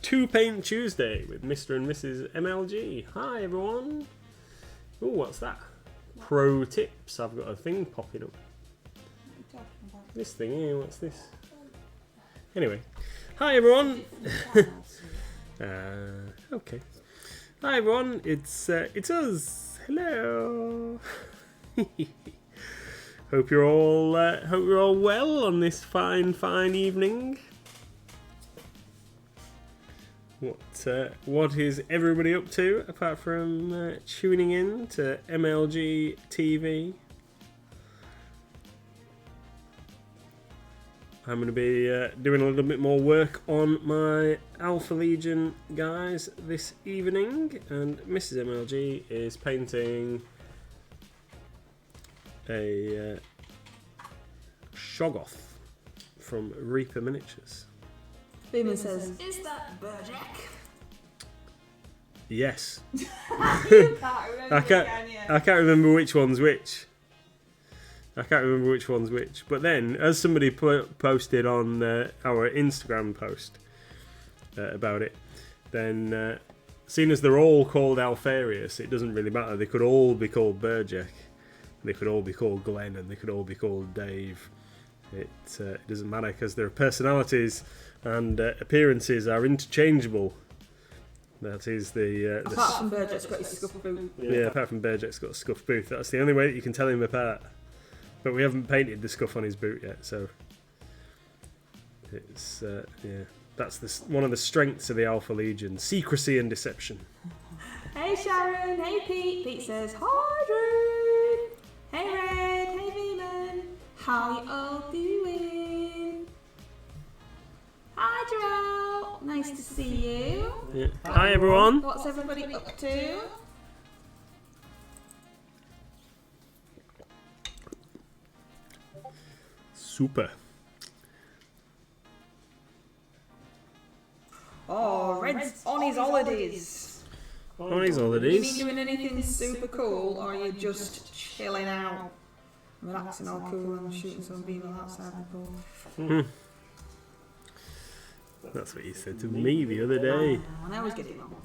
Two Paint Tuesday with Mr and Mrs MLG. Hi everyone. Oh, what's that? Pro tips. I've got a thing popping up. This thing here, what's this? Anyway, hi everyone. Okay. Hi everyone. It's us. Hello. Hope you're all well on this fine evening. What is everybody up to apart from tuning in to MLG TV? I'm going to be doing a little bit more work on my Alpha Legion guys this evening, and Mrs MLG is painting a Shoggoth from Reaper Miniatures. Beeman says, "Is that Burjack?" Yes. You can't remember, I can't remember which one's which. But then, as somebody posted on our Instagram post about it, then seeing as they're all called Alfarius, it doesn't really matter. They could all be called Burjack, they could all be called Glenn, and they could all be called Dave. It doesn't matter because their personalities and appearances are interchangeable. That is the... apart from Burjack's got his scuffed boot. Yeah, apart from Burjack's got a scuffed boot. That's the only way that you can tell him apart. But we haven't painted the scuff on his boot yet, so... It's, yeah. That's one of the strengths of the Alpha Legion. Secrecy and deception. Hey Sharon, hey Pete. Pete says, "Hi Drew." Hey Red, hey Beeman. How you all doing? Hi Joel, nice to see you. Yeah. Hi everyone. What's everybody up to? Super. Oh, Red's on his holidays. On his You holidays. been doing anything super cool, or are you just chilling out, relaxing all cool and shooting some beamer outside the pool? That's what you said to me the other day. I always get it wrong.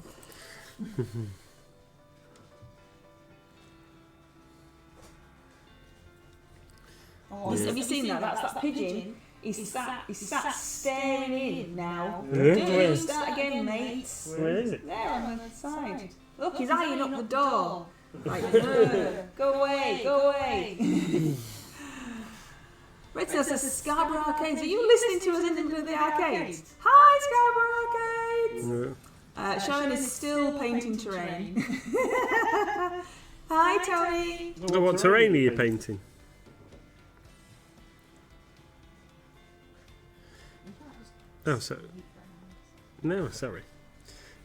Have you seen that? That's that pigeon. He's sat staring in now. Yeah. Start again, mates. Where is it? There on the side. Look, he's eyeing up the door. Like, go away, go away. Red says Scarborough Arcades. Are you listening to us in the arcades? Hi, Scarborough Arcades. Sharon is still painting terrain. Hi, Tony. Oh, what terrain are you painting? Oh, so... No, sorry.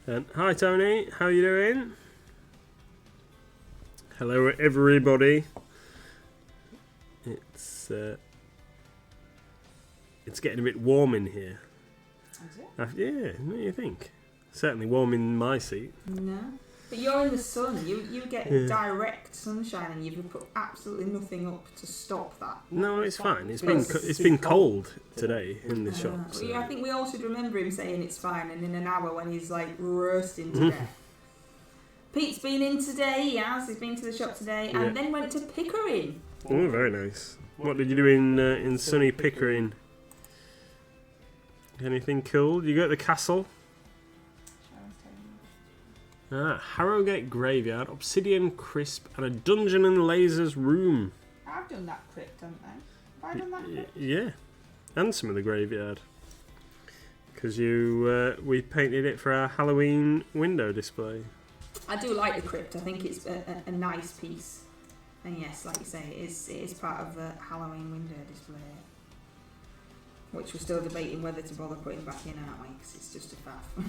Hi, Tony. How you doing? Hello, everybody. It's getting a bit warm in here. Is it? Yeah, what do you think? Certainly warm in my seat. No. But you're in the sun. You get direct sunshine, and you've put absolutely nothing up to stop that. No, it's fine. It's been cold today in the shop. So. Yeah, I think we all should remember him saying it's fine, and in an hour when he's like roasting to death. Pete's been in today. He has. He's been to the shop today, and then went to Pickering. Oh, very nice. What did you do in sunny Pickering? Anything cool? You go to the castle? Harrogate Graveyard, Obsidian Crisp, and a Dungeon and Lasers room. I've done that crypt, haven't I? Have I done that crypt? Yeah, and some of the graveyard. Because we painted it for our Halloween window display. I do like the crypt. I think it's a nice piece. And yes, like you say, it is part of the Halloween window display. Which we're still debating whether to bother putting back in, aren't we? Because it's just a faff.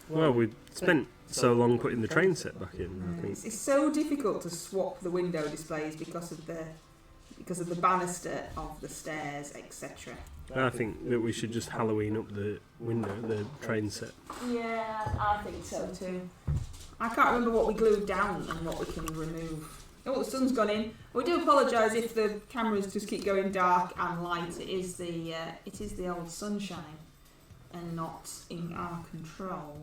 Well, we spent so long putting the train set back in. I think It's so difficult to swap the window displays because of the banister of the stairs, etc. I think that we should just Halloween up the window, the train set. Yeah, I think so too. I can't remember what we glued down and what we can remove. Oh, the sun's gone in. We do apologise if the cameras just keep going dark and light. It is the old sunshine. and not in our control.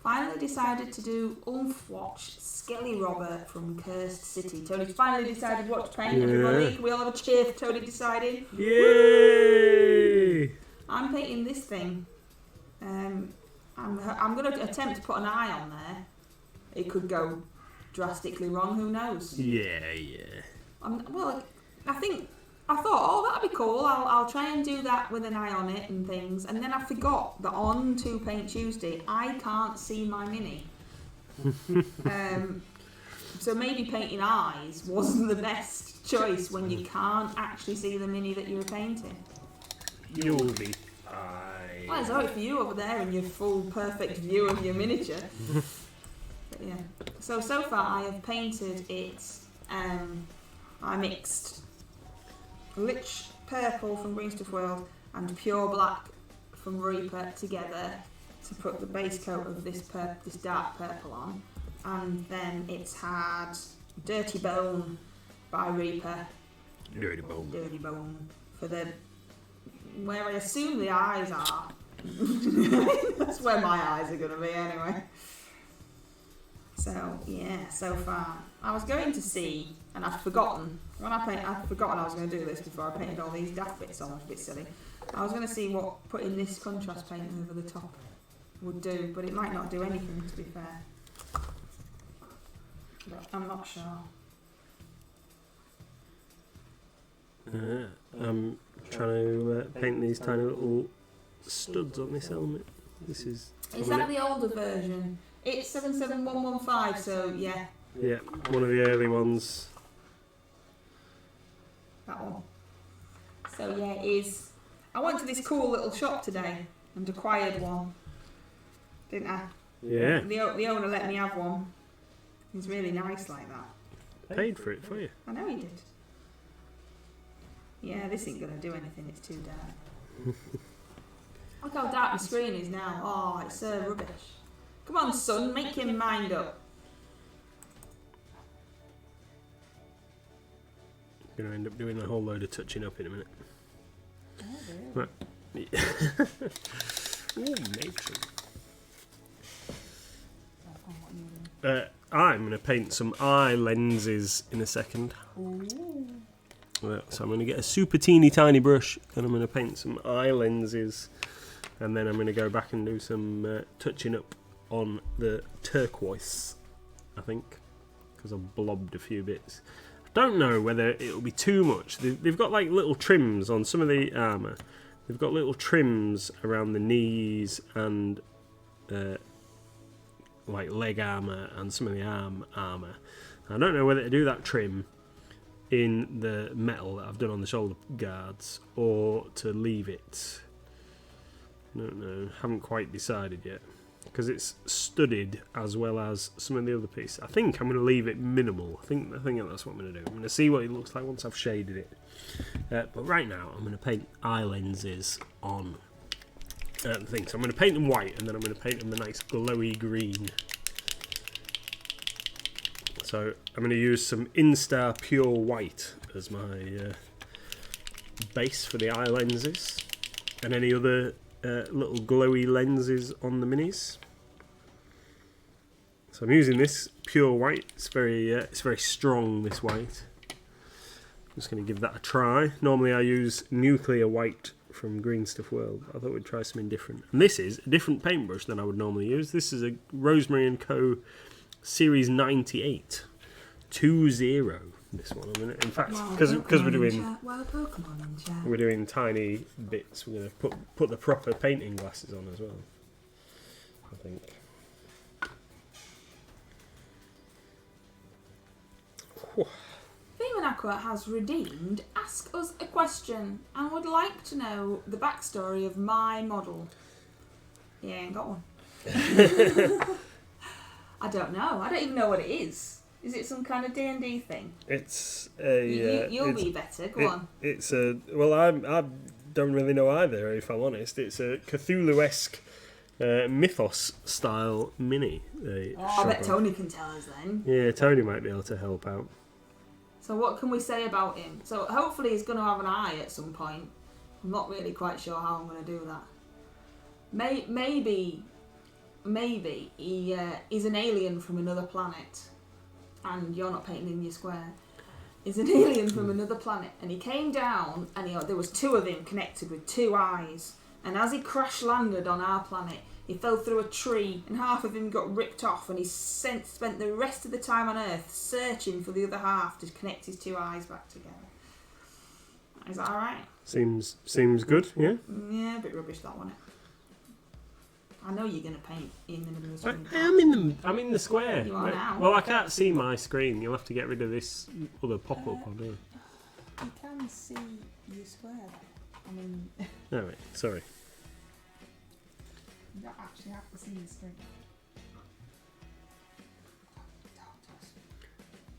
Finally decided to do Watch Skelly Robert from Cursed City. Tony's finally decided what to paint. Everybody, can we all have a cheer for Tony deciding? Yay! I'm painting this thing. I'm going to attempt to put an eye on there. It could go drastically wrong, who knows? Yeah. Well, I thought, oh, that'd be cool. I'll try and do that with an eye on it and things. And then I forgot that on 2 Paint Tuesday, I can't see my mini. So maybe painting eyes wasn't the best choice when you can't actually see the mini that you're painting. You'll be fine. Well, it's alright for you over there and your full perfect view of your miniature. But yeah. So far I have painted it. I mixed Lich Purple from Green Stuff World and Pure Black from Reaper together to put the base coat of this dark purple on. And then it's had Dirty Bone by Reaper. Dirty Bone. For where I assume the eyes are. That's where my eyes are going to be anyway. So yeah, so far I was going to see, and I'd forgotten I was going to do this before I painted all these daft bits on. It was a bit silly. I was going to see what putting this contrast paint over the top would do, but it might not do anything, to be fair. But I'm not sure. I'm trying to paint these tiny little studs on this helmet. This is that the older version? It's 77115, so yeah. Yeah, one of the early ones. That one. So yeah, it is. I went to this cool little shop today and acquired one. Didn't I? Yeah. The owner let me have one. He's really nice like that. Paid for it for you. I know he did. Yeah, this ain't gonna do anything, it's too dark. Look how dark my screen is now. Oh, it's so rubbish. Come on, son, make your mind up. I'm going to end up doing a whole load of touching up in a minute. Oh, really? Right. Ooh, matron. I'm going to paint some eye lenses in a second. So I'm going to get a super teeny tiny brush and I'm going to paint some eye lenses, and then I'm going to go back and do some touching up on the turquoise, I think, because I've blobbed a few bits. I don't know whether it'll be too much. They've got like little trims on some of the armour. They've got little trims around the knees and like leg armour and some of the arm armour. I don't know whether to do that trim in the metal that I've done on the shoulder guards or to leave it. I don't know, haven't quite decided yet, because it's studded as well as some of the other pieces. I think I'm going to leave it minimal. I think that's what I'm going to do. I'm going to see what it looks like once I've shaded it. But right now I'm going to paint eye lenses on the thing. So I'm going to paint them white, and then I'm going to paint them a nice glowy green. So I'm going to use some Instar Pure White as my base for the eye lenses, and any other little glowy lenses on the minis. So I'm using this pure white. It's very strong, this white. I'm just going to give that a try. Normally I use nuclear white from Green Stuff World. I thought we'd try something different. And this is a different paintbrush than I would normally use. This is a Rosemary & Co. Series 98 2.0. This one. I mean, in fact, because we're doing tiny bits, we're going to put the proper painting glasses on as well, I think. Aqua has redeemed Ask Us a Question and would like to know the backstory of my model. Yeah, ain't got one. I don't know. I don't even know what it is. Is it some kind of D&D thing? It's a... You'll be better. Go on. It's a... Well, I don't really know either, if I'm honest. It's a Cthulhu-esque mythos-style mini. I bet Tony can tell us then. Yeah, Tony might be able to help out. So what can we say about him? So hopefully he's going to have an eye at some point. I'm not really quite sure how I'm going to do that. Maybe he is an alien from another planet, and you're not painting in your square. He's an alien from another planet, and he came down, and there was 2 of him connected with 2 eyes. And as he crash landed on our planet, he fell through a tree, and half of him got ripped off, and he spent the rest of the time on Earth searching for the other half to connect his 2 eyes back together. Is that all right? Seems good. Yeah. Yeah, a bit rubbish that one. I know you're gonna paint in the middle of the screen. I'm in the square. You are now. Well, I can't see my screen. You'll have to get rid of this other pop-up on here. You can see your square. I mean, Oh wait, sorry. you don't actually have to see the screen.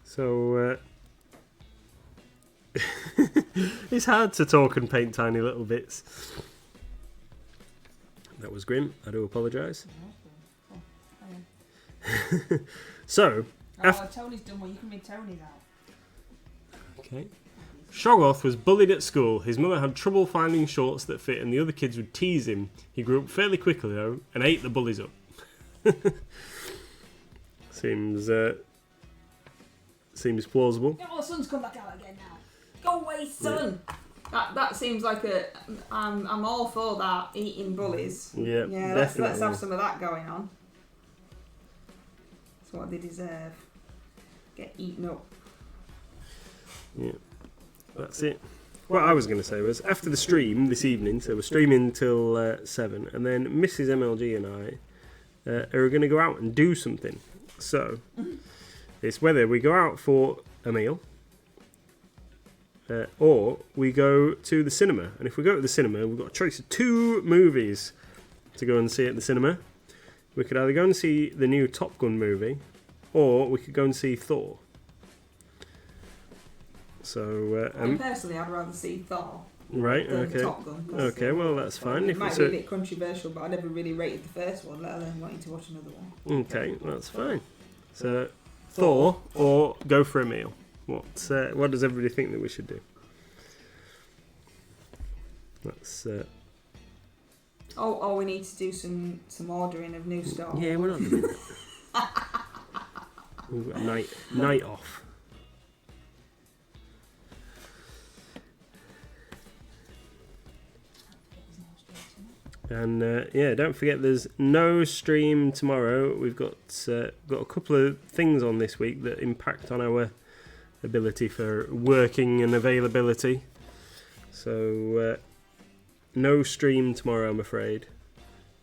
So it's hard to talk and paint tiny little bits. That was grim. I do apologise. So, Tony's done well. You can read Tony's out. okay. Shoggoth was bullied at school. His mother had trouble finding shorts that fit, and the other kids would tease him. He grew up fairly quickly though, and ate the bullies up. Seems plausible. Oh, the sun's come back out again now. Go away, sun. Yeah. That seems like I'm all for that, eating bullies. Yeah, let's have some of that going on. That's what they deserve. Get eaten up. Yeah, that's it. What I was going to say was, after the stream this evening, so we're streaming till 7, and then Mrs MLG and I are going to go out and do something. So, it's whether we go out for a meal, or we go to the cinema. And if we go to the cinema, we've got a choice of 2 movies to go and see at the cinema. We could either go and see the new Top Gun movie, or we could go and see Thor. So, personally, I'd rather see Thor. Right, than okay. Top Gun. Okay, well, that's fine. It If might it's be a bit controversial, but I never really rated the first one, let alone wanting to watch another one. Okay, that's fine. So, Thor or go for a meal? What does everybody think that we should do? That's we need to do some ordering of new stuff. yeah, we're not doing that. We've got a night off. And don't forget, there's no stream tomorrow. We've got a couple of things on this week that impact on our ability for working and availability. So no stream tomorrow, I'm afraid,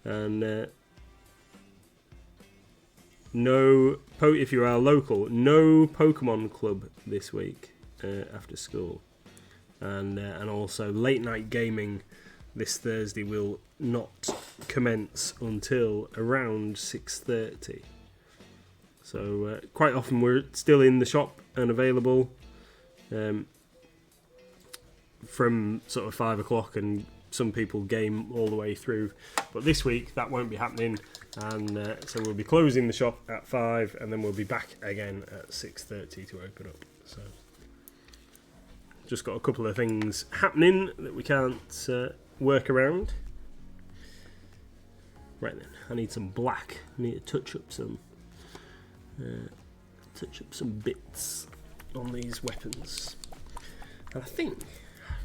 and if you are local, no Pokemon Club this week after school, and also late night gaming this Thursday will not commence until around 6:30. So quite often we're still in the shop and available from sort of 5 o'clock, and some people game all the way through. But this week that won't be happening, and so we'll be closing the shop at 5, and then we'll be back again at 6:30 to open up. So just got a couple of things happening that we can't work around. Right then, I need some black. I need to touch up some bits on these weapons. And I think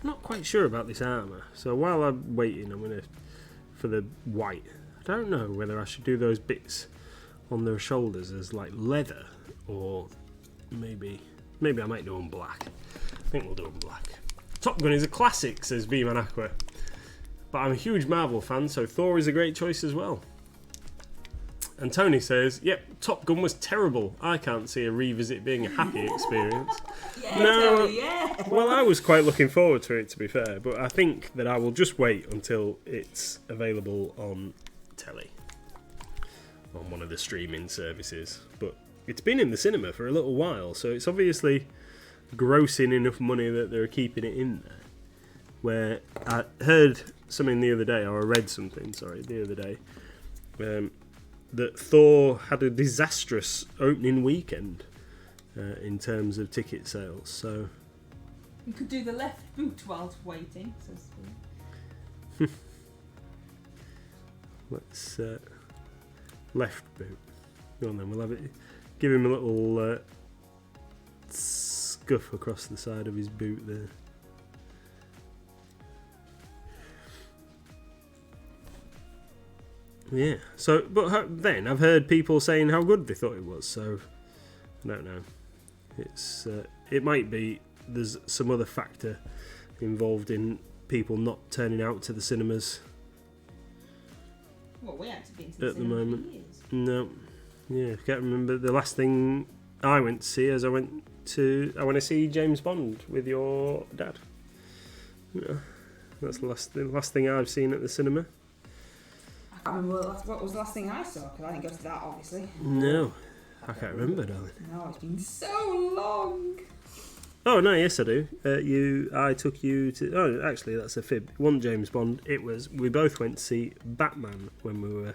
I'm not quite sure about this armour. So while I'm waiting, I'm gonna for the white. I don't know whether I should do those bits on their shoulders as like leather, or maybe I might do them black. I think we'll do them black. Top Gun is a classic, says V-Man Aqua. But I'm a huge Marvel fan, so Thor is a great choice as well. And Tony says, yep, Top Gun was terrible. I can't see a revisit being a happy experience. Tony, yeah. Well, I was quite looking forward to it, to be fair, but I think that I will just wait until it's available on telly, on one of the streaming services. But it's been in the cinema for a little while, so it's obviously grossing enough money that they're keeping it in there. Where I heard something the other day, or I read something, the other day, that Thor had a disastrous opening weekend in terms of ticket sales. So you could do the left boot whilst waiting. Let's left boot. Go on then. We'll have it. Give him a little scuff across the side of his boot there. Yeah. So, but then I've heard people saying how good they thought it was. So I don't know. It's it might be there's some other factor involved in people not turning out to the cinemas. Well, we haven't been to the at the cinema for moment. years. No. Yeah, I can't remember the last thing I went to see. As I went to see James Bond with your dad. Yeah, that's the last thing I've seen at the cinema. I can't remember what was the last thing I saw, because I didn't go to that, obviously. No, I can't remember, darling. No, it's been so long. Oh no, yes I do. I took you to. Oh, actually, that's a fib. It wasn't James Bond. It was. We both went to see Batman when we were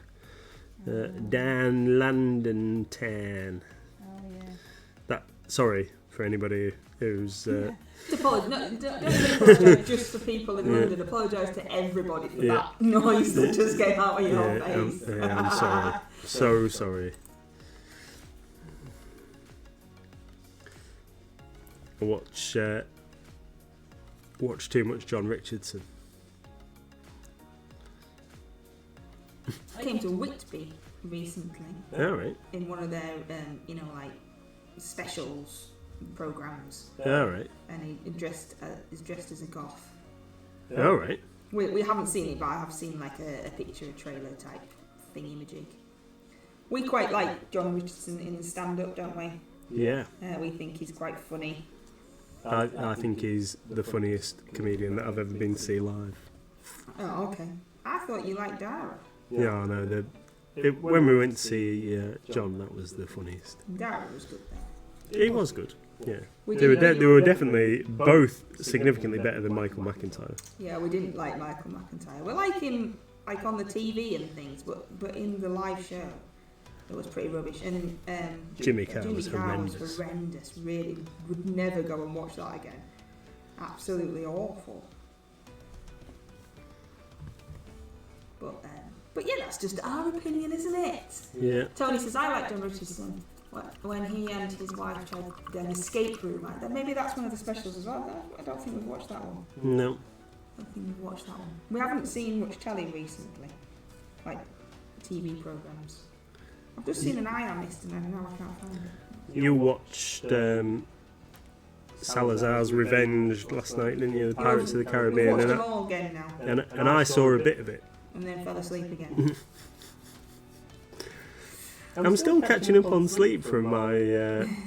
down London town. Oh yeah. That. Sorry for anybody who's. Apologise. No, don't apologise just for people in London. Apologise to everybody for that noise that just came out of your face. I'm sorry. So sorry. I watch too much John Richardson. I came to Whitby recently. All right. In one of their, like specials programs. All right. And he is dressed as a goth. All right. We haven't seen it, but I have seen like a picture, a trailer type thingy-majig. We quite like John Richardson in stand-up, don't we? Yeah. We think he's quite funny. I think he's the funniest comedian that I've ever been to see live. Oh, okay. I thought you liked Dara. Yeah, I know. When we went to see John, that was the funniest. Dara was good then. He was good. Yeah. They were definitely both significantly better than Michael McIntyre. Yeah, we didn't like Michael McIntyre. We like him like on the TV and things, but in the live show, it was pretty rubbish. And Jimmy Carr was horrendous. Really, would never go and watch that again. Absolutely awful. But yeah, that's just our opinion, isn't it? Yeah. Tony says I like John Richardson when he and his wife tried an escape room. Like, maybe that's one of the specials as well. I don't think we've watched that one. No. I don't think we've watched that one. We haven't seen much telly recently, like TV programs. I've just seen an eye on this and now I can't find it. You watched Salazar's Revenge last night, didn't you? The Pirates of the Caribbean. We've watched them all again now. And I saw a bit of it. And then fell asleep again. I'm still catching up on sleep from my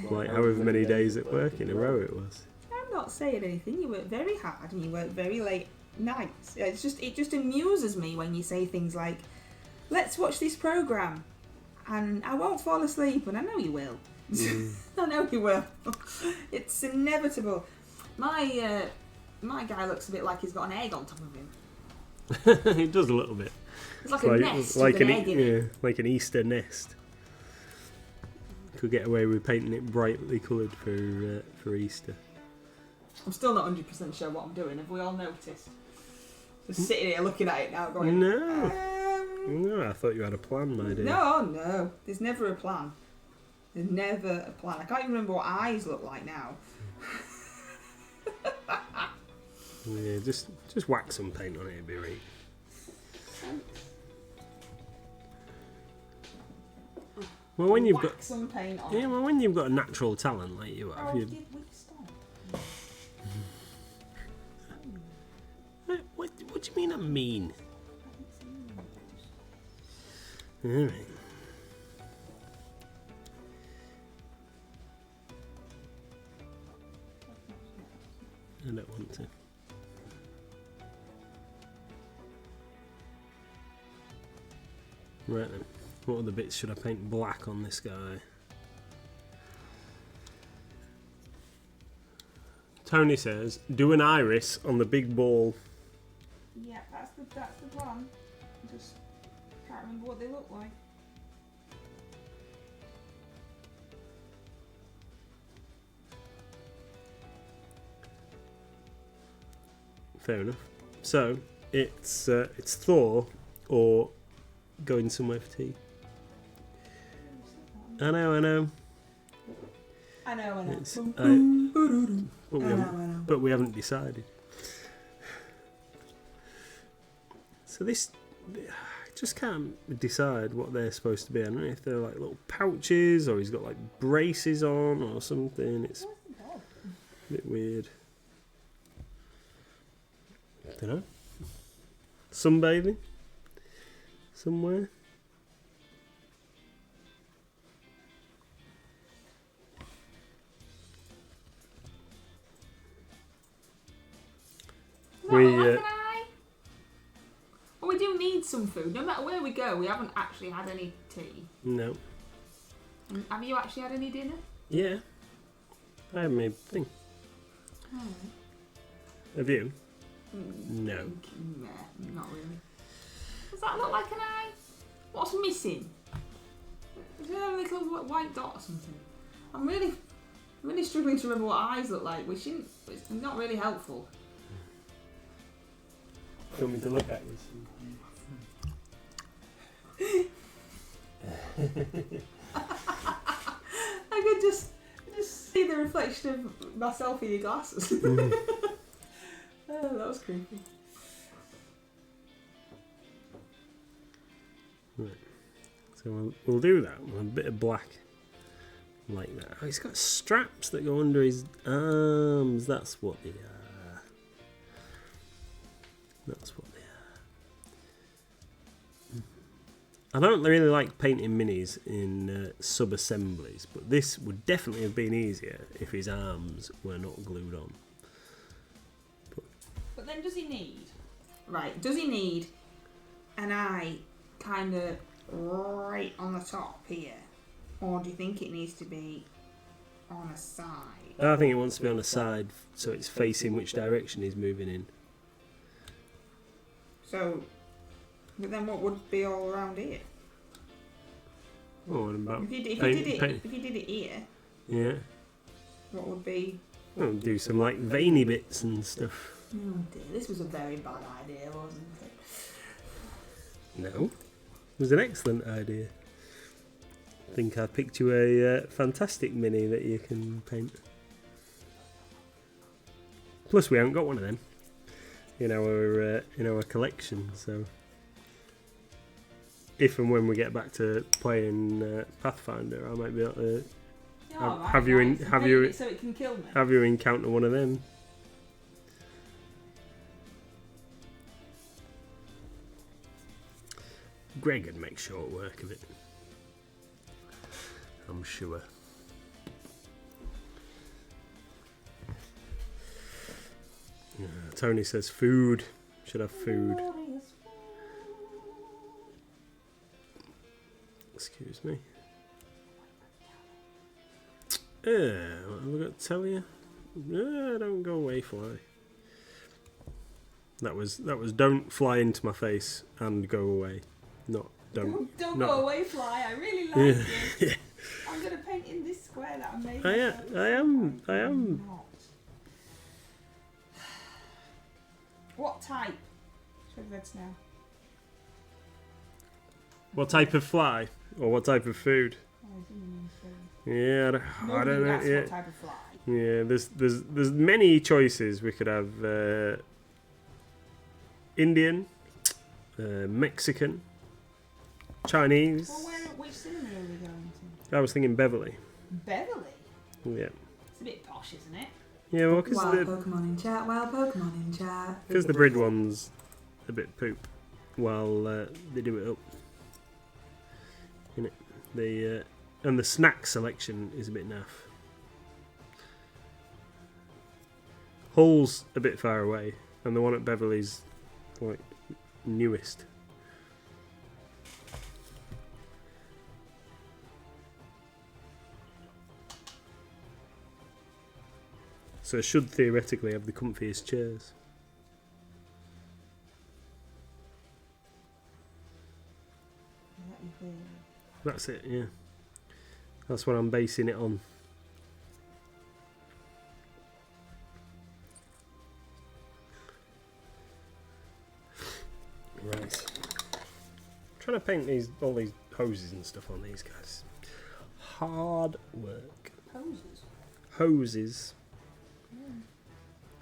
like however many days at work in a row it was. I'm not saying anything. You work very hard and you work very late nights. It just amuses me when you say things like, "Let's watch this program," and I won't fall asleep, and I know you will. I know you will. It's inevitable. My guy looks a bit like he's got an egg on top of him. It does a little bit. It's like a nest like with an egg in it. Like an Easter nest. Could get away with painting it brightly coloured for Easter. I'm still not 100% sure what I'm doing. Have we all noticed? Just sitting here looking at it now, going. No, I thought you had a plan, my dear. No. There's never a plan. There's never a plan. I can't even remember what eyes look like now. Yeah, just whack some paint on it, it'd be right. Well, when you've got some paint on. Yeah, well, when you've got a natural talent like you have, What do you mean I'm mean? Alright. I don't want to. Right then, what other bits should I paint black on this guy? Tony says, do an iris on the big ball. Yeah, that's the plan. Just can't remember what they look like. Fair enough. So it's Thor or going somewhere for tea. I know. I know. It's, I know. but we haven't decided. So this, I just can't decide what they're supposed to be. I don't know if they're like little pouches or he's got like braces on or something. It's a bit weird. I don't know. Sunbathing somewhere. We do need some food. No matter where we go, we haven't actually had any tea. No. Have you actually had any dinner? Yeah. I have my thing. Oh. Have you? No. Nah, not really. Does that look like an eye? What's missing? Is there a little white dot or something? I'm really struggling to remember what eyes look like. It's not really helpful. Do you want me to look at this? I could just see the reflection of myself in your glasses. Oh, that was creepy. Right. So we'll do that. A bit of black like that. Oh, he's got straps that go under his arms. That's what they are. That's what they are. I don't really like painting minis in sub-assemblies, but this would definitely have been easier if his arms were not glued on. But then does he need... Right, does he need an eye kind of right on the top here? Or do you think it needs to be on a side? I think it wants to be on the side so it's facing which direction he's moving in. So, but then what would be all around here? Oh, what about If you did it here, yeah. what would be... I'll do some like veiny bits and stuff. Oh dear, this was a very bad idea, wasn't it? No, it was an excellent idea. I think I picked you a fantastic mini that you can paint. Plus, we haven't got one of them in our collection, so if and when we get back to playing Pathfinder, I might be able to have you so it can kill me. Have you encounter one of them. Greg would make short work of it, I'm sure. Tony says food. Should have food. Excuse me. What have I got to tell you? Don't go away, fly. That was don't fly into my face and go away. Don't go away, fly. I really like it. I'm gonna paint in this square that I made. I am. What type? Should reds now. What type of fly or what type of food? Yeah, I don't know. That's Yeah. what type of fly. Yeah, there's many choices. We could have Indian, Mexican, Chinese. Well, which cinema are we going to? I was thinking Beverly. Beverly? Yeah. It's a bit posh, isn't it? Yeah, well, because Wild Pokemon in chat, wild Pokemon in chat. Because the bridge one's a bit poop while they do it up. Innit? And the snack selection is a bit naff. Hull's a bit far away, and the one at Beverly's like newest. So it should theoretically have the comfiest chairs. That's it, yeah. That's what I'm basing it on. Right. I'm trying to paint all these hoses and stuff on these guys. Hard work. Hoses. Mm.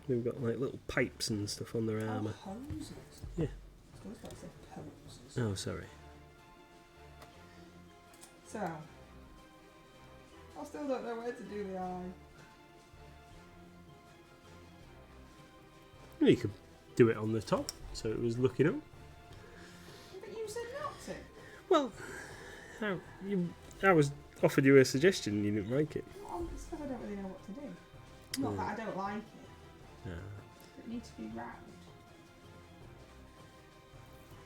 They've got like little pipes and stuff on their armour. Hoses? Yeah. I suppose I said poses. Oh, sorry. So, I still don't know where to do the eye. Well, you could do it on the top, so it was looking up. But you said not to. Well, I was offered you a suggestion, you didn't like it. Well, it's because I don't really know what to do. Not that I don't like it. No. It needs to be round.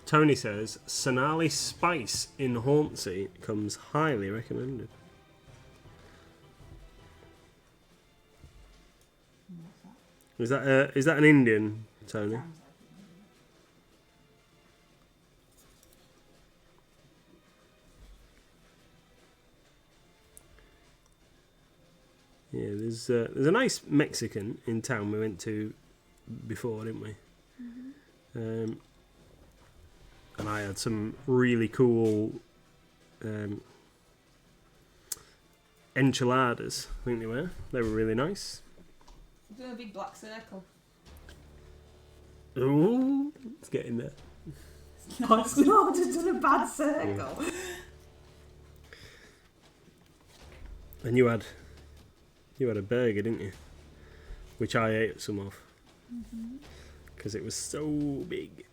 Tony says, Sonali Spice in Hornsey comes highly recommended. What's that? Is that an Indian, Tony? Sounds Yeah, there's a nice Mexican in town we went to before, didn't we? Mm-hmm. And I had some really cool enchiladas, I think they were. They were really nice. Do a big black circle. Ooh, it's getting there. No, it's not. It's done a bad circle. And you had a burger, didn't you? Which I ate some of. Because it was so big.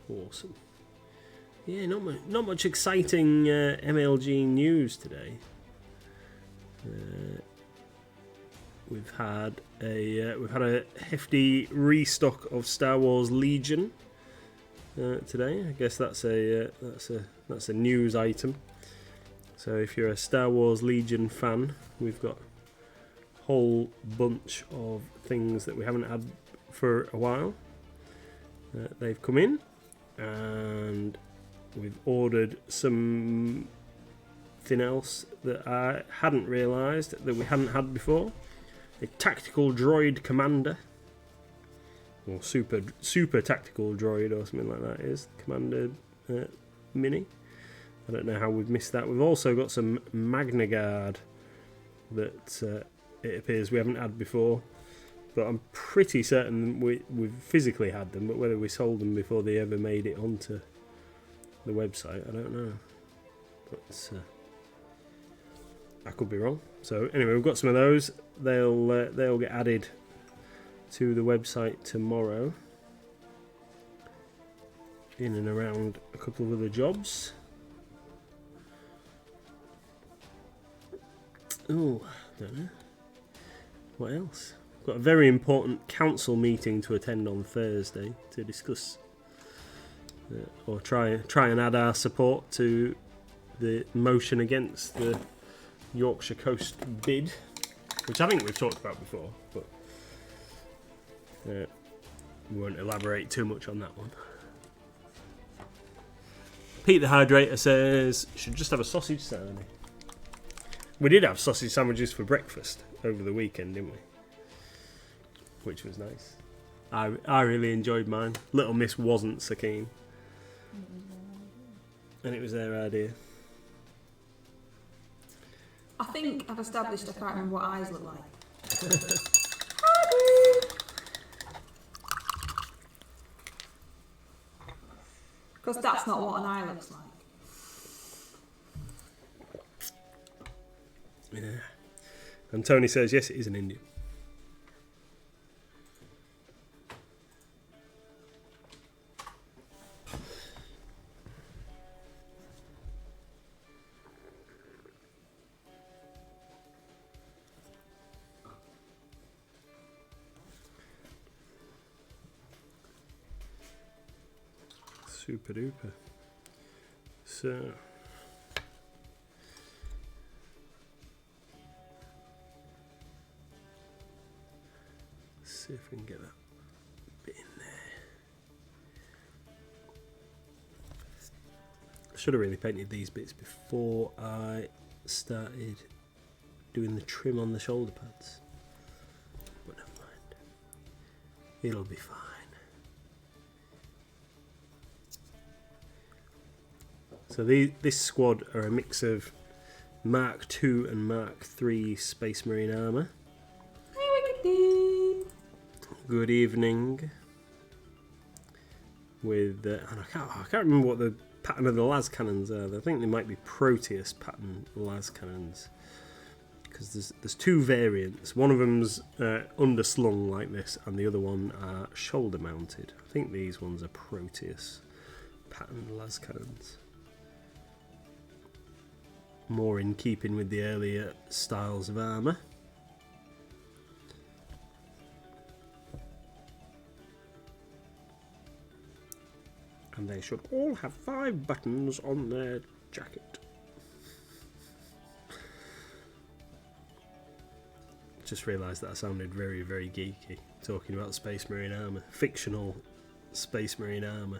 Awesome. Yeah, not much exciting MLG news today. We've had a hefty restock of Star Wars Legion today. I guess that's a news item. So if you're a Star Wars Legion fan, we've got a whole bunch of things that we haven't had for a while. They've come in, and we've ordered something else that I hadn't realised that we hadn't had before. A tactical droid commander, or super tactical droid, or something like that. Is commander mini. I don't know how we've missed that. We've also got some Magna Guard that it appears we haven't had before, but I'm pretty certain we've physically had them. But whether we sold them before they ever made it onto the website, I don't know. But I could be wrong. So anyway, we've got some of those. They'll get added to the website tomorrow, in and around a couple of other jobs. Oh, don't know. What else? Got a very important council meeting to attend on Thursday to discuss or try and add our support to the motion against the Yorkshire Coast bid, which I think we've talked about before, but we won't elaborate too much on that one. Pete the Hydrator says, should just have a sausage sandwich. We did have sausage sandwiches for breakfast over the weekend, didn't we? Which was nice. I really enjoyed mine. Little Miss wasn't so keen. And it was their idea. I think I've established I can't remember what eyes look like. Because that's not what an eye looks like. Yeah. And Tony says, yes, it is an Indian. Super duper. So let's see if we can get that bit in there. I should have really painted these bits before I started doing the trim on the shoulder pads. But never mind. It'll be fine. So this squad are a mix of Mark II and Mark III Space Marine armour. Good evening. With I can't remember what the pattern of the las cannons are. I think they might be Proteus pattern las cannons, because there's two variants. One of them's underslung like this, and the other one are shoulder mounted. I think these ones are Proteus pattern las cannons. More in keeping with the earlier styles of armour. And they should all have 5 buttons on their jacket. Just realised that I sounded very, very geeky talking about Space Marine armour. Fictional Space Marine armour.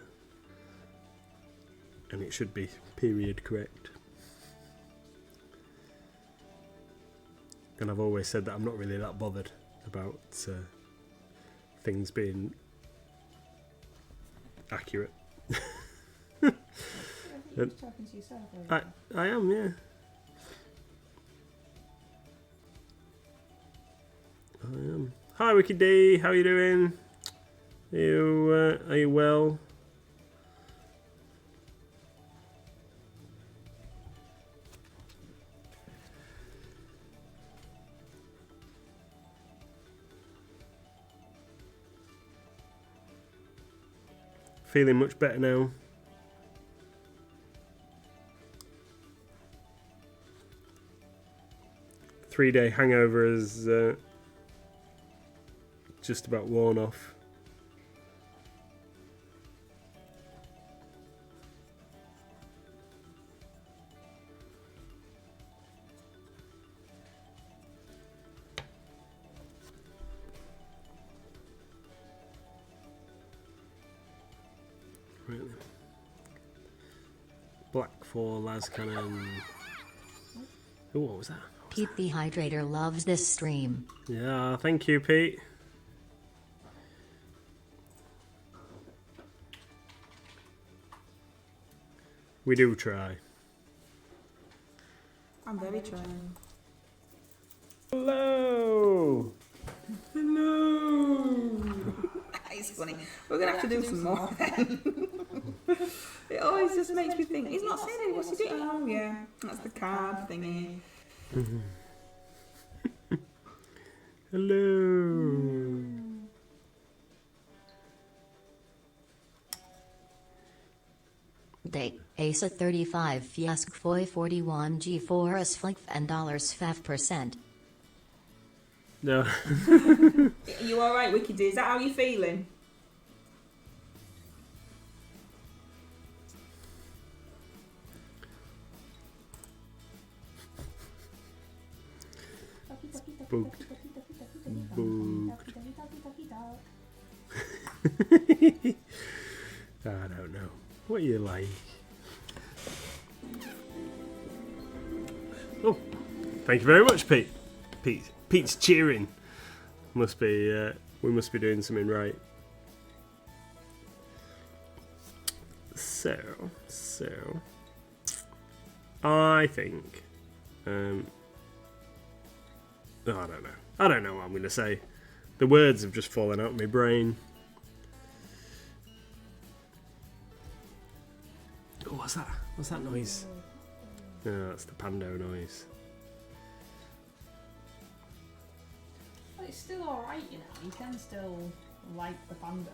And it should be period correct. And I've always said that I'm not really that bothered about things being accurate. You're just talking to yourself, I am, yeah. I am. Hi, Wiki D. How you doing? Are you well? Feeling much better now. Three-day hangover is just about worn off. Right. Black 4 las cannon. Oh, what was that? Pete the Hydrator loves this stream. Yeah, thank you, Pete. We do try. I'm very trying. Hello! Hello! It's funny. We're going to have to do some more then. It always just makes me think, he's not saying it, what's he doing? Oh yeah, that's the card thingy. Hello! Date Asa 35 Fiask Foy 41 G4 as flick and $5%. No. You alright, Wiki D? Is that how you're feeling? Booked. Booked. I don't know. What are you like? Oh, thank you very much, Pete. Pete's cheering. Must be. We must be doing something right. So, I think. I don't know what I'm going to say. The words have just fallen out of my brain. Oh, what's that? What's that noise? Oh, that's the Pando noise. Well, it's still alright, you know. You can still like the panda.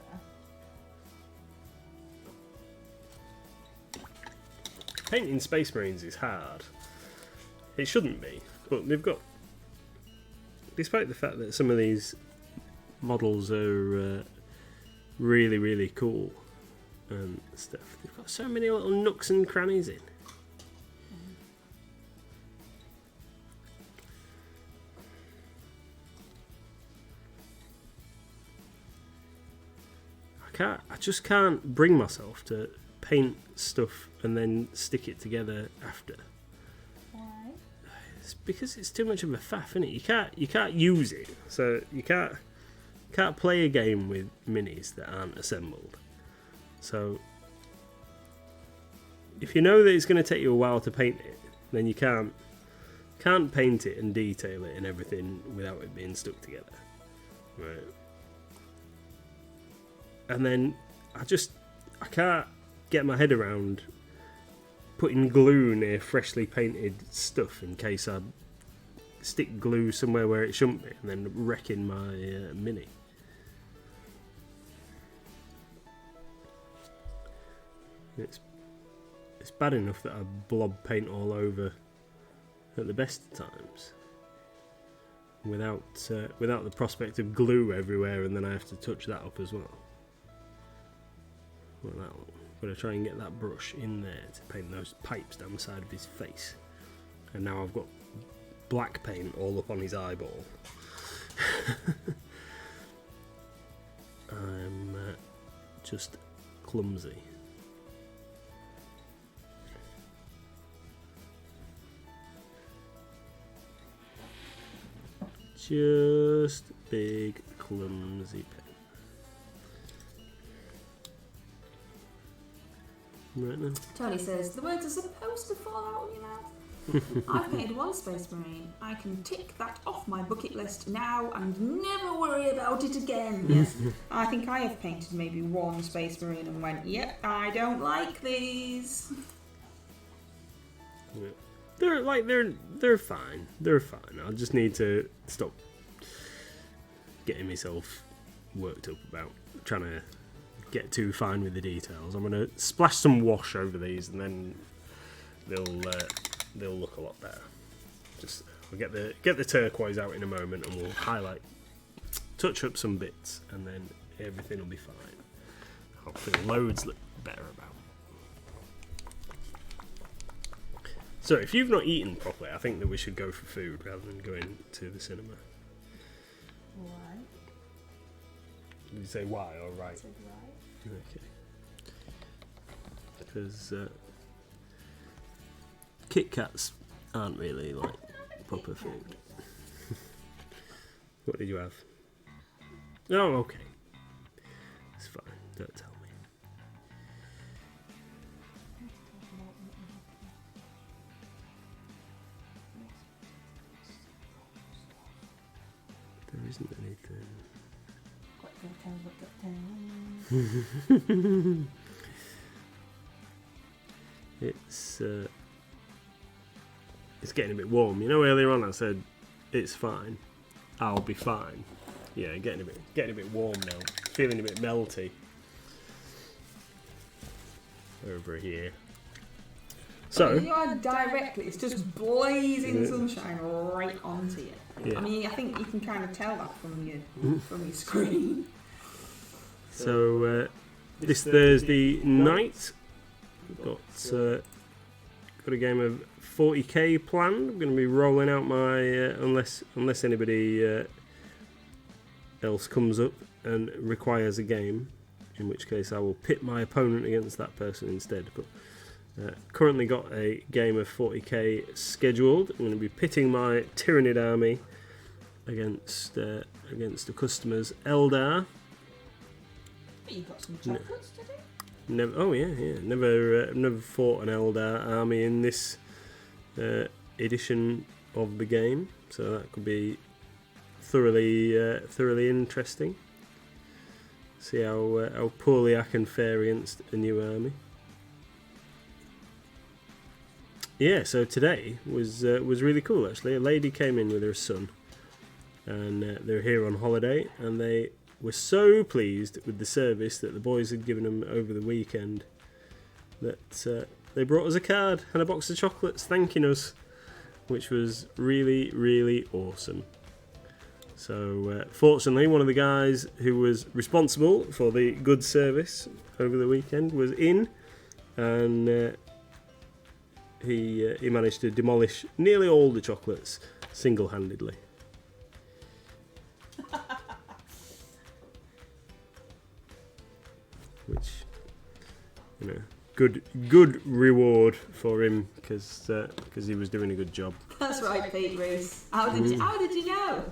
Painting Space Marines is hard. It shouldn't be, but they've got... Despite the fact that some of these models are really, really cool and stuff, they've got so many little nooks and crannies in. I just can't bring myself to paint stuff and then stick it together after. Why? It's because it's too much of a faff, isn't it? You can't use it, so you can't play a game with minis that aren't assembled. So if you know that it's going to take you a while to paint it, then you can't paint it and detail it and everything without it being stuck together, right? And then I can't get my head around putting glue near freshly painted stuff in case I stick glue somewhere where it shouldn't be and then wrecking my mini. It's bad enough that I blob paint all over at the best of times without the prospect of glue everywhere, and then I have to touch that up as well. Well, that one. Got to try and get that brush in there to paint those pipes down the side of his face. And now I've got black paint all up on his eyeball. I'm just clumsy. Just big clumsy pen. Right then. Tony says, the words are supposed to fall out of your mouth. I've painted one Space Marine. I can tick that off my bucket list now and never worry about it again. Yes, I think I have painted maybe one Space Marine and went, yep, I don't like these. Yeah. They're fine. They're fine. I just need to stop getting myself worked up about trying to get too fine with the details. I'm gonna splash some wash over these, and then they'll look a lot better. We'll get the turquoise out in a moment, and we'll touch up some bits, and then everything will be fine. Hopefully, loads look better about. So, if you've not eaten properly, I think that we should go for food rather than going to the cinema. Why? Did you say why or right? I said right. Okay. Because Kit Kats aren't really like proper food. What did you have? Oh, okay. It's fine. Don't tell me. There isn't anything. It's getting a bit warm. You know, earlier on I said it's fine. I'll be fine. Yeah, getting a bit warm now. Feeling a bit melty over here. So you are directly, it's just blazing sunshine right onto you. Yeah. I mean, I think you can kind of tell that from your screen. So this Thursday night, we've got a game of 40k planned. I'm going to be rolling out my unless anybody else comes up and requires a game, in which case I will pit my opponent against that person instead. But currently got a game of 40k scheduled. I'm going to be pitting my Tyrannid army against the customer's Eldar. You got some chocolates today? Never fought an Eldar army in this edition of the game, so that could be thoroughly interesting. See how poorly I can fare against a new army. Yeah, so today was really cool actually. A lady came in with her son, and they're here on holiday, and they were so pleased with the service that the boys had given them over the weekend that they brought us a card and a box of chocolates thanking us, which was really, really awesome. So fortunately, one of the guys who was responsible for the good service over the weekend was in, and he managed to demolish nearly all the chocolates single-handedly. Which, good reward for him, because he was doing a good job. That's right, Pete Reese. How did you know?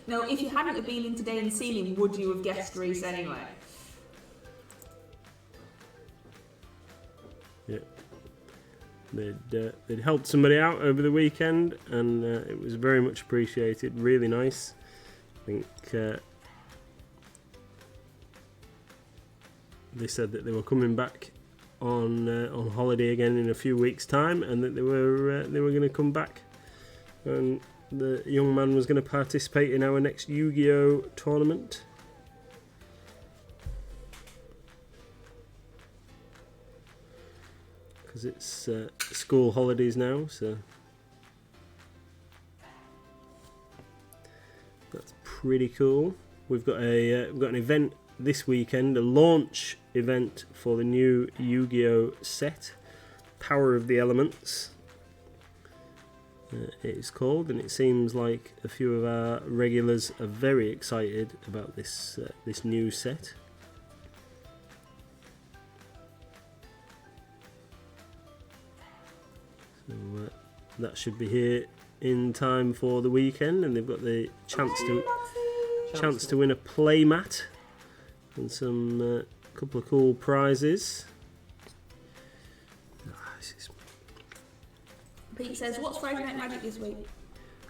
No, if you hadn't have been in today and seen him, would you have guessed Reese anyway? Yeah. They'd helped somebody out over the weekend, and it was very much appreciated. Really nice. I think they said that they were coming back on holiday again in a few weeks' time, and that they were going to come back, and the young man was going to participate in our next Yu-Gi-Oh tournament. Because it's school holidays now, so that's pretty cool. We've got an event this weekend, a launch event for the new Yu-Gi-Oh set, Power of the Elements. It is called, and it seems like a few of our regulars are very excited about this new set. So that should be here in time for the weekend, and they've got the chance to win a play mat and some couple of cool prizes. Pete says, what's Friday Night Magic this week?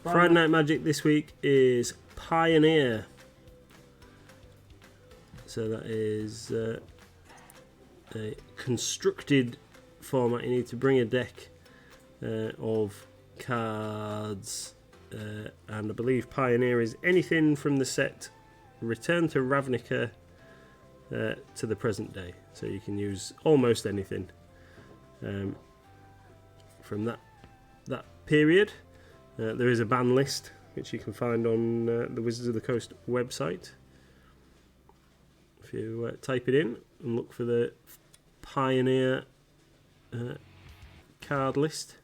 Friday Night Magic this week is Pioneer. So that is a constructed format. You need to bring a deck of cards, and I believe Pioneer is anything from the set Return to Ravnica to the present day. So you can use almost anything from that period. There is a ban list which you can find on the Wizards of the Coast website. If you type it in and look for the Pioneer card list,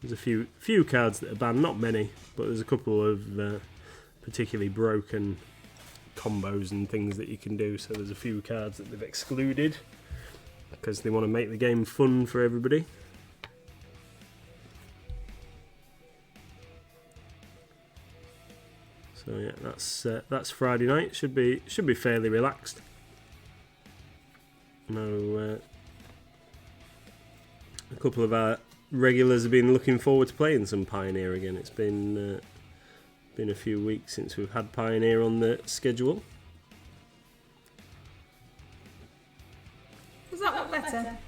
there's a few cards that are banned, not many, but there's a couple of particularly broken combos and things that you can do. So there's a few cards that they've excluded because they want to make the game fun for everybody. So yeah, that's Friday night. Should be fairly relaxed. No, a couple of our regulars have been looking forward to playing some Pioneer again. It's been a few weeks since we've had Pioneer on the schedule. Does that look better?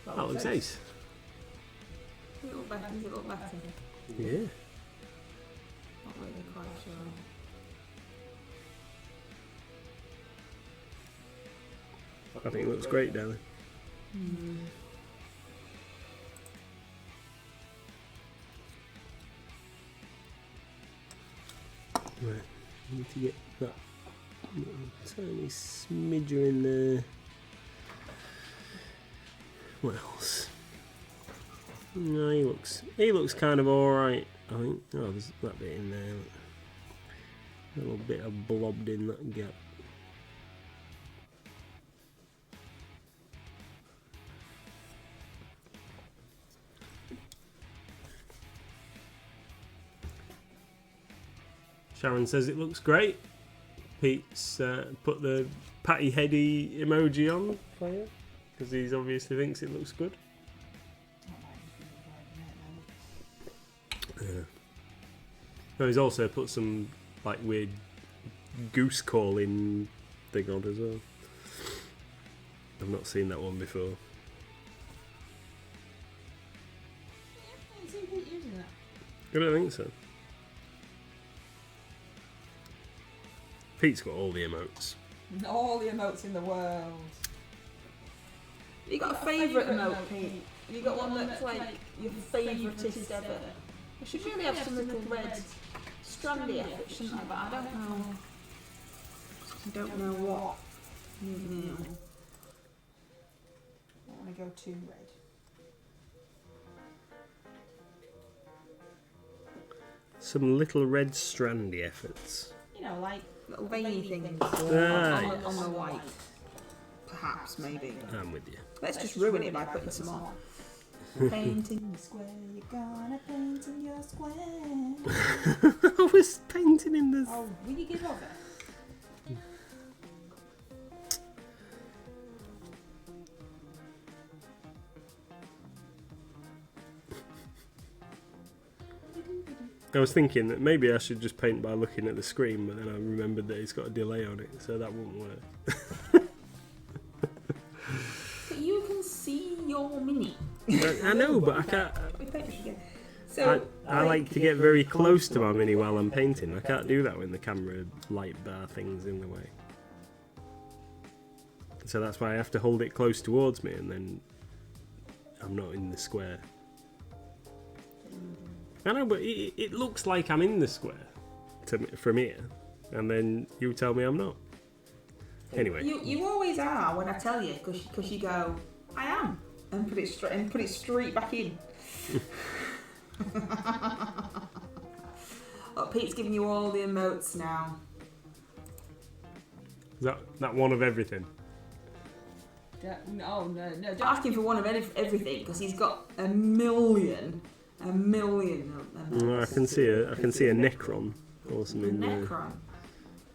That looks nice. Does it look better? Does it look better? Yeah. Not really quite sure. I think it looks great, darling. Right, need to get that little tiny smidger in there. What else? No, he looks kind of alright, I think. Oh, there's that bit in there. A little bit of blobbed in that gap. Sharon says it looks great. Pete's put the patty heady emoji on for you because he obviously thinks it looks good. Yeah. No, he's also put some like weird goose calling thing on as well. I've not seen that one before. I don't think so. Pete's got all the emotes. All the emotes in the world. You got a favourite emote, Pete? Have you got one that's like your favouriteest ever? I should really have some little red strandy efforts, shouldn't I? But I don't know. I don't know what. No. I don't want to go too red. Some little red strandy efforts. You know, like little veiny things Yes. on the white. Perhaps, maybe. I'm with you. Let's just ruin it by putting some on. Paint in the square, you're gonna paint in your square. I was painting in this. Oh, will you give over? I was thinking that maybe I should just paint by looking at the screen, but then I remembered that it's got a delay on it, so that won't work. But you can see your mini. I know, but I can't. So I like to get very close to my mini while I'm painting. I can't do that when the camera light bar thing's in the way. So that's why I have to hold it close towards me, and then I'm not in the square. I know, but it looks like I'm in the square from here, and then you tell me I'm not. Anyway, you always are when I tell you, because you go, I am, and put it straight back in. Oh, Pete's giving you all the emotes now. is that one of everything? No, don't ask him for one of everything, because he's got a million. I can see a Necron or something. Necron.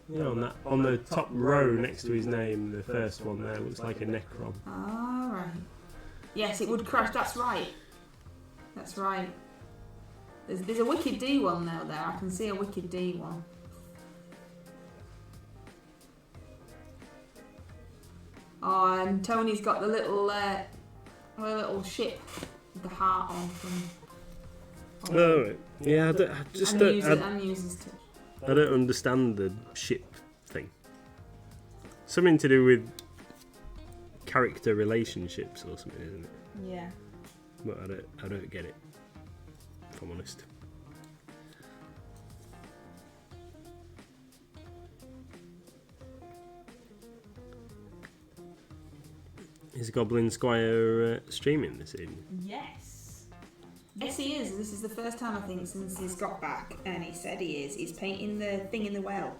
Yeah, on the top row next to his name, the first one there looks like a Necron. All right. Yes, it would crash. That's right. That's right. There's a Wicked D one now there. I can see a Wicked D one. Oh, and Tony's got the little ship with the heart on from. Oh, right. Yeah, I don't understand the ship thing. Something to do with character relationships or something, isn't it? Yeah. But I don't get it, if I'm honest. Is Goblin Squire streaming this evening? Yes. Yes, he is. This is the first time, I think, since he's got back, and he said he is. He's painting the thing in the well.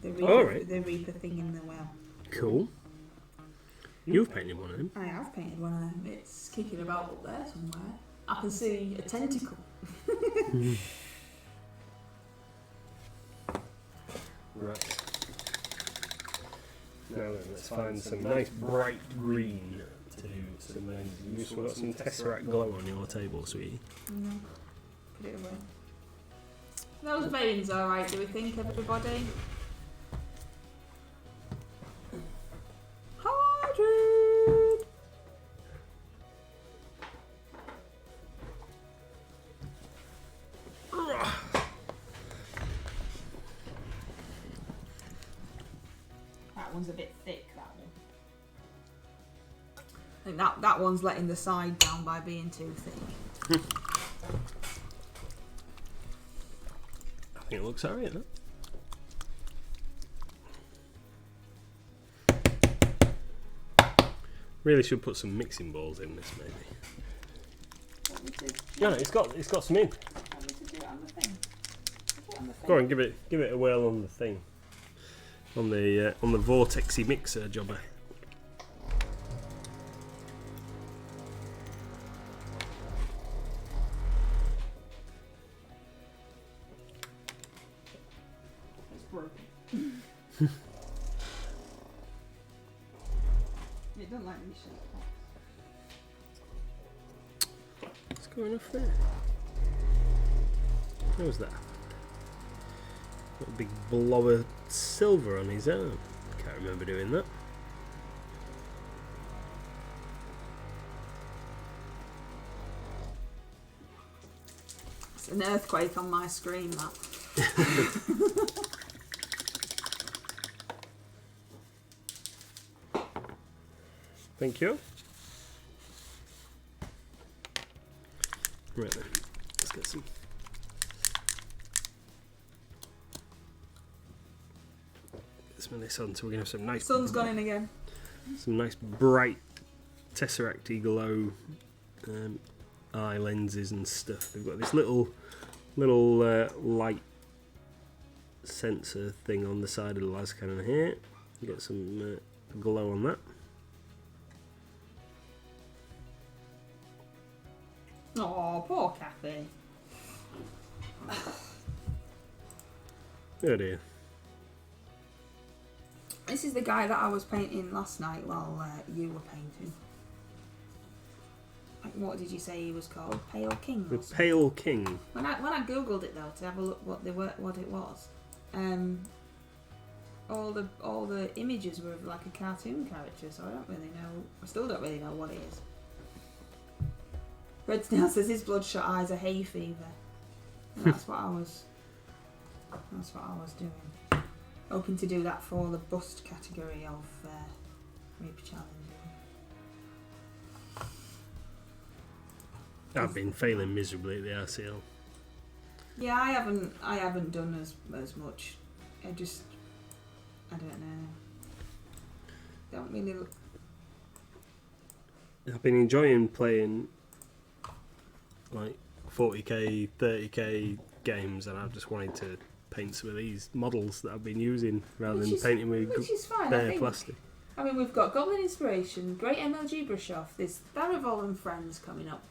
The Reaper thing in the well. Cool. You've painted one of them. I have painted one of them. It's kicking about up there somewhere. I can see a tentacle. Right. Now then, let's find some nice bright green to do some useful. Got some Tesseract glow on your table, sweetie. Yeah. Put it away. Those veins alright, do we think, everybody? Hydrate! That one's a bit thick, that one. I think that one's letting the side down by being too thick. I think it looks alright, huh? Really should put some mixing balls in this, maybe. No, it's got some in. Want me to do it on the thing? Go on, give it a whirl on the thing. On the vortexy mixer jobber. It's broken. It doesn't like me shut. What's going off there? What was that? Got a big blob of silver on his arm. Can't remember doing that. It's an earthquake on my screen, that. Thank you. Right then, let's get some. Some of this on, so we're gonna have some nice. Sun's gone in again. Some nice bright Tesseracty glow eye lenses and stuff. They've got this little light sensor thing on the side of the las cannon here. Get some glow on that. Oh, poor Kathy. Oh dear. This is the guy that I was painting last night while you were painting. Like, what did you say he was called? Pale King? The Pale King. When I googled it though to have a look what it was, all the images were of like a cartoon character, so I don't really know. I still don't really know what it is. Red Snail says his bloodshot eyes are hay fever. And that's what I was doing. Hoping to do that for the bust category of Reaper Challenge. I've been failing miserably at the RCL. Yeah, I haven't done as much. I don't know. Don't really. I've been enjoying playing like 40k, 30k games, and I've just wanted to paint some of these models that I've been using rather than painting with bare plastic. I mean, we've got Goblin Inspiration, Great MLG Brush Off, this Tharivol and Friends coming up,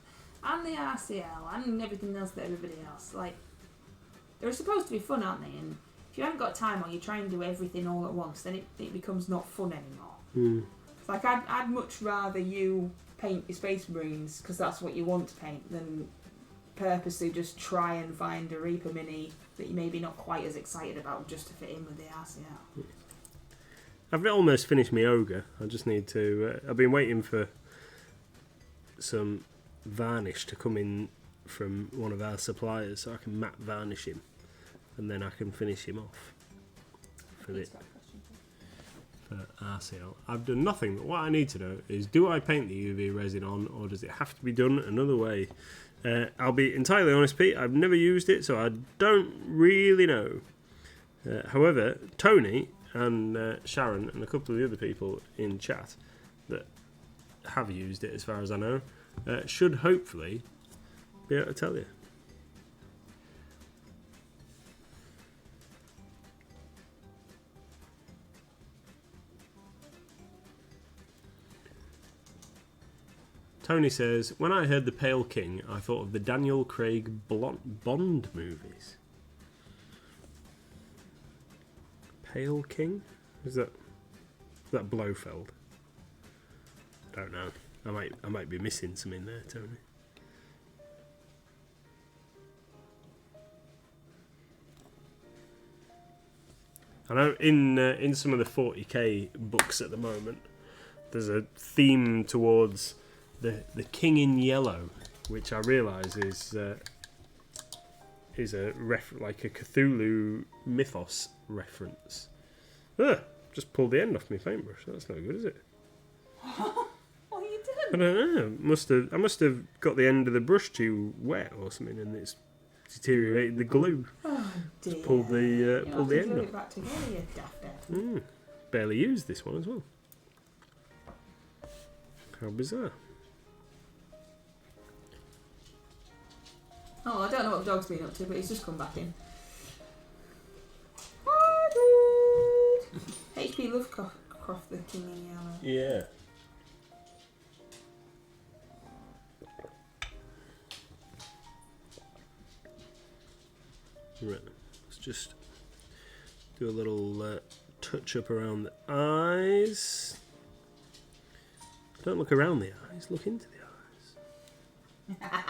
and the RCL, and everything else that everybody else. Like, they're supposed to be fun, aren't they? And if you haven't got time or you try and do everything all at once, then it becomes not fun anymore. It's like, I'd much rather you paint your Space Marines, because that's what you want to paint, than purposely just try and find a Reaper Mini that you're maybe not quite as excited about just to fit in with the RCL. I've almost finished my Ogre. I just need to... I've been waiting for some varnish to come in from one of our suppliers so I can matte varnish him, and then I can finish him off for RCL. I've done nothing, but what I need to know is, do I paint the UV resin on, or does it have to be done another way? I'll be entirely honest, Pete, I've never used it, so I don't really know. However, Tony and Sharon and a couple of the other people in chat that have used it, as far as I know, should hopefully be able to tell you. Tony says, when I heard the Pale King, I thought of the Daniel Craig Bond movies. Pale King? Is that Blofeld? I don't know. I might be missing some in there, Tony. I know in some of the 40k books at the moment, there's a theme towards the King in Yellow, which I realise is a like a Cthulhu mythos reference. Just pulled the end off my paintbrush. That's no good, is it? What are you doing? I don't know. I must have got the end of the brush too wet or something, and it's deteriorated the glue. Oh dear. Just pulled the end glue off. it back together, you daft. Barely used this one as well. How bizarre. Oh, I don't know what the dog's been up to, but he's just come back in. HP Lovecraft, the King in Yellow. Yeah. Right, let's just do a little touch up around the eyes. Don't look around the eyes, look into the eyes.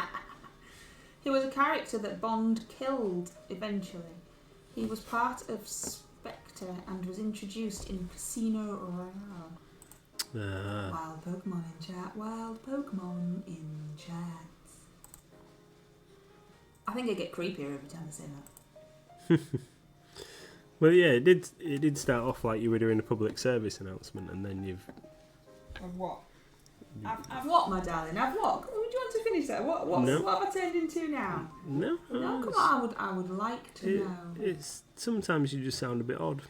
He was a character that Bond killed eventually. He was part of Spectre and was introduced in Casino Royale. Wild Pokemon in chat, wild Pokemon in chat. I think I get creepier every time I say that. Well, yeah, it did start off like you were doing a public service announcement, and then you've... Of what? I've what, my darling? I've what? Would you want to finish that? What have I turned into now? No, come on. I would like to know. It's sometimes you just sound a bit odd.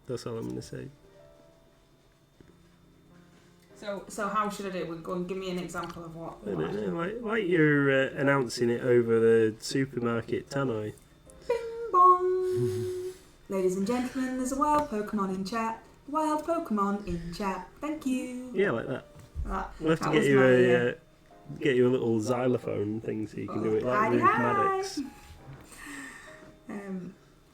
That's all I'm going to say. So how should I do it? Go and give me an example of what? I don't know, like you're announcing it over the supermarket tannoy. Bing bong. Ladies and gentlemen, there's a wild Pokemon in chat. Wild Pokemon in chat. Thank you. Yeah, like that. We'll have to get you a little xylophone thing so you can do it like Ruth Maddox.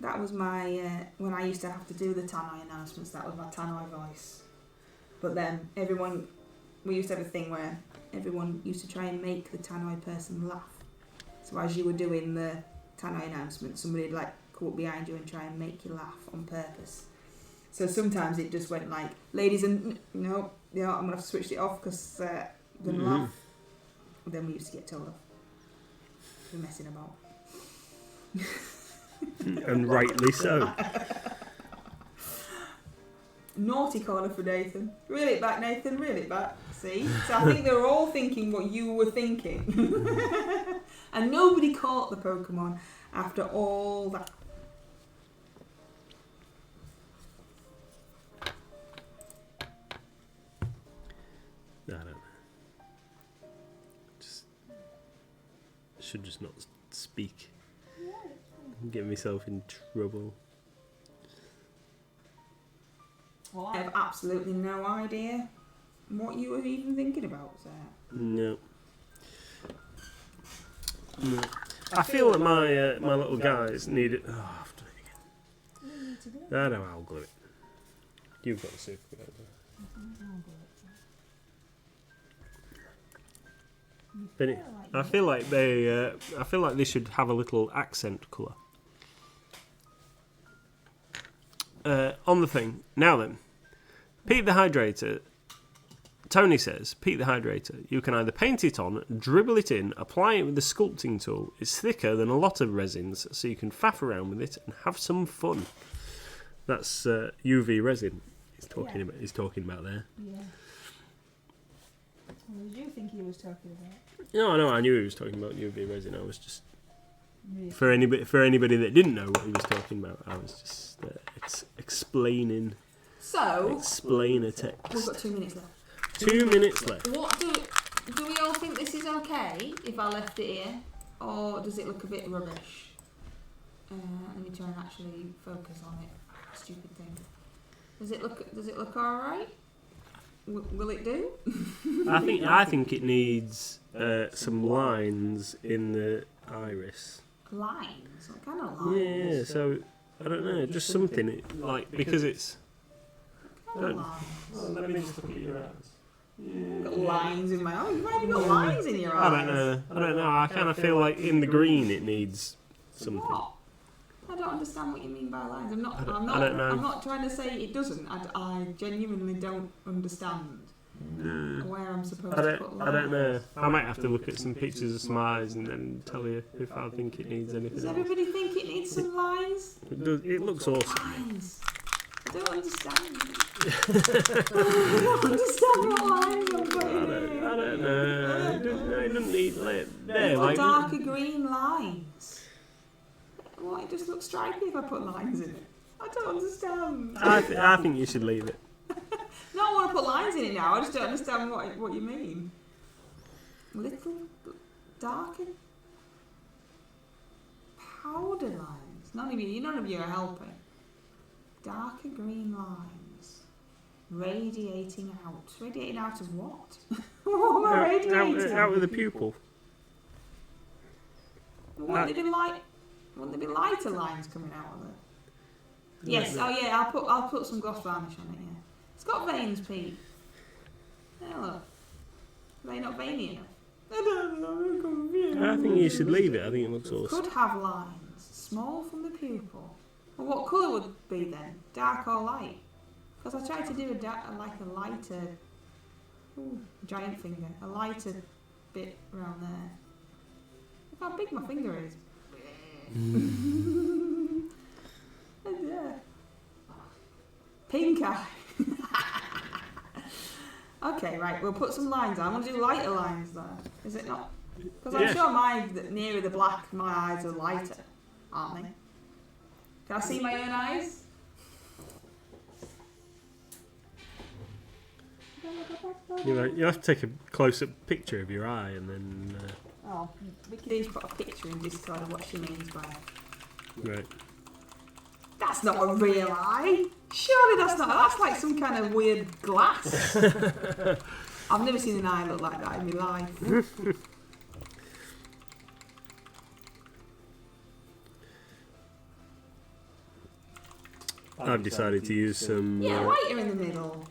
That was my when I used to have to do the tannoy announcements. That was my tannoy voice. But then we used to have a thing where everyone used to try and make the tannoy person laugh. So as you were doing the tannoy announcement, somebody would like come up behind you and try and make you laugh on purpose. So sometimes it just went like, ladies and I'm gonna have to switch it off because I'm gonna laugh. And then we used to get told off for messing about. And rightly so. Naughty corner for Nathan. Reel it back, Nathan, reel it back. See? So I think they were all thinking what you were thinking. And nobody caught the Pokemon after all that. I don't know. Should just not speak. Get myself in trouble. Well, I have absolutely no idea what you were even thinking about, Sarah. No. I feel that my little guys need it. Oh, I've done it again. I know, I'll glue it. You've got the super glue. I feel like they should have a little accent colour. On the thing. Now then, Pete the Hydrator. Tony says, Pete the Hydrator, you can either paint it on, dribble it in, apply it with the sculpting tool. It's thicker than a lot of resins, so you can faff around with it and have some fun. That's UV resin he's talking about there. Yeah. What did you think he was talking about? No, I knew he was talking about UV resin. I was just for anybody that didn't know what he was talking about, I was just explaining. So explain a text. We've got 2 minutes left. 2 minutes left. What do we all think this is okay if I left it here, or does it look a bit rubbish? Let me try and actually focus on it. Stupid thing. Does it look all right? Will it do? I think it needs some lines in the iris. Lines? What kind of lines? Yeah, so I don't know, just something like because it's. What kind of lines? Well, let me just look at your eyes. I've got lines in my eyes. Why have you got lines in your eyes? I don't know. I kind of feel like in the green it needs something. What? I don't understand what you mean by lines. I'm not know. I'm not trying to say it doesn't. I genuinely don't understand where I'm supposed to put lines. I don't know. I might have to look at some pictures of some eyes and then tell you if I think it needs anything. Does everybody think it needs some lines? It looks awesome. Lines. I don't understand. I don't understand what lines I'm putting in. I don't know. It doesn't need like darker green lines. Well, it just looks stripy if I put lines in it. I don't understand. I think you should leave it. No, I want to put lines in it now. I just don't understand what you mean. Little darker powder lines. None of you are helping. Darker green lines. Radiating out. Radiating out of what? What am I radiating? Out of the pupil. Wouldn't there be lighter lines coming out of it? Yes. Oh yeah. I'll put some gloss varnish on it. Yeah. It's got veins, Pete. Yeah, look. Are they not veiny enough? I don't know. I'm confused. I think you should leave it. I think it looks awesome. Could have lines. Small from the pupil. Well, what colour would it be then? Dark or light? Because I tried to do a lighter. Ooh, giant finger. A lighter bit around there. Look how big my finger is. Pink eye. Okay, right, we'll put some lines on. I want to do lighter lines there. Is it not? Because I'm sure nearer the black, my eyes are lighter, aren't they? Can I see my own eyes? You have to take a close-up picture of your eye and then. We can each put a picture in Discord of what she means by it. Right. That's not a real eye. Surely that's not. That's like some kind of weird glass. I've never seen an eye look like that in my life. I've decided to use some Yeah, lighter in the middle.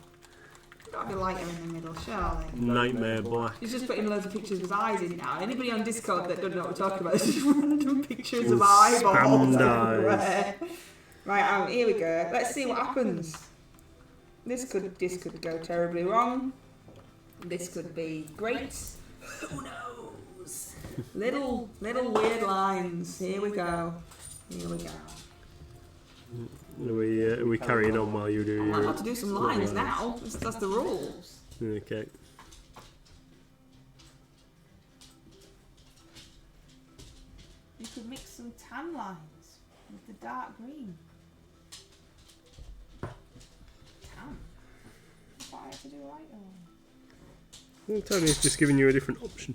Gotta be lighter in the middle, surely. Nightmare Black. He's just putting loads of pictures of his eyes in now. Anybody on Discord that doesn't know what we're talking about, it's just random pictures of eyeballs everywhere. Right, here we go. Let's see what happens. This could go terribly wrong. This could be great. Who knows? Little weird lines. Here we go. Here we go. Are we carrying on while you do I your... have to do some lines now. That's the rules. Okay. You could mix some tan lines with the dark green. Tan? I thought I had to do a lighter one. Tony's just giving you a different option.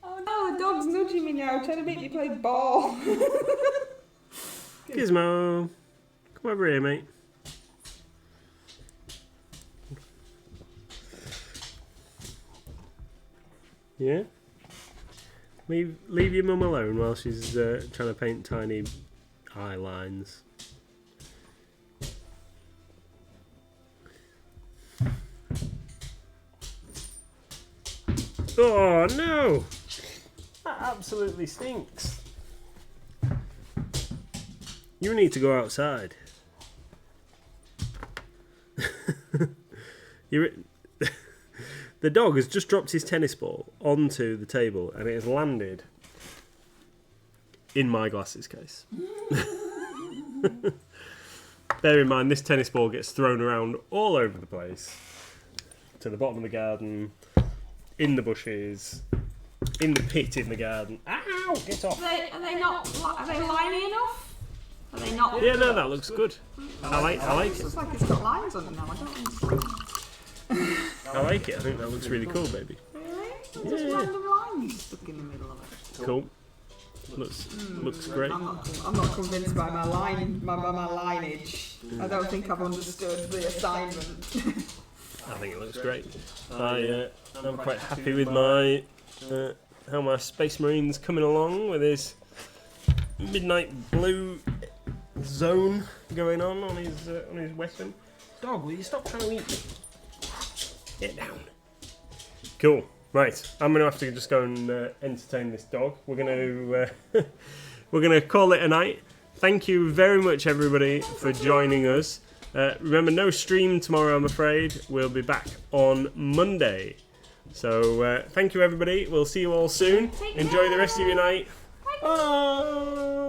Oh, the dog's nudging me now, trying to make me play ball. Gizmo, come over here, mate. Yeah? Leave your mum alone while she's trying to paint tiny eye lines. Oh no! That absolutely stinks. You need to go outside. The dog has just dropped his tennis ball onto the table and it has landed in my glasses case. Bear in mind, this tennis ball gets thrown around all over the place. To the bottom of the garden, in the bushes, in the pit in the garden. Ow! Get off! Are they liney enough? Are they not? Yeah, no, that looks good. I like It it. looks like it's got lines on it now. I don't understand. I like it. I think that looks really cool, baby. Really? Just random lines stuck in the middle of it. Cool. Looks great. I'm not convinced by my lineage. I don't think I've understood the assignment. I think it looks great. I'm quite happy with my how my Space Marine's coming along with his midnight blue zone going on his weapon. Dog, will you stop trying to eat me? Get down. Cool. Right, I'm gonna have to just go and entertain this dog. We're gonna call it a night. Thank you very much, everybody, for joining us. Remember, no stream tomorrow, I'm afraid. We'll be back on Monday. So thank you, everybody. We'll see you all soon. Enjoy the rest of your night. Bye.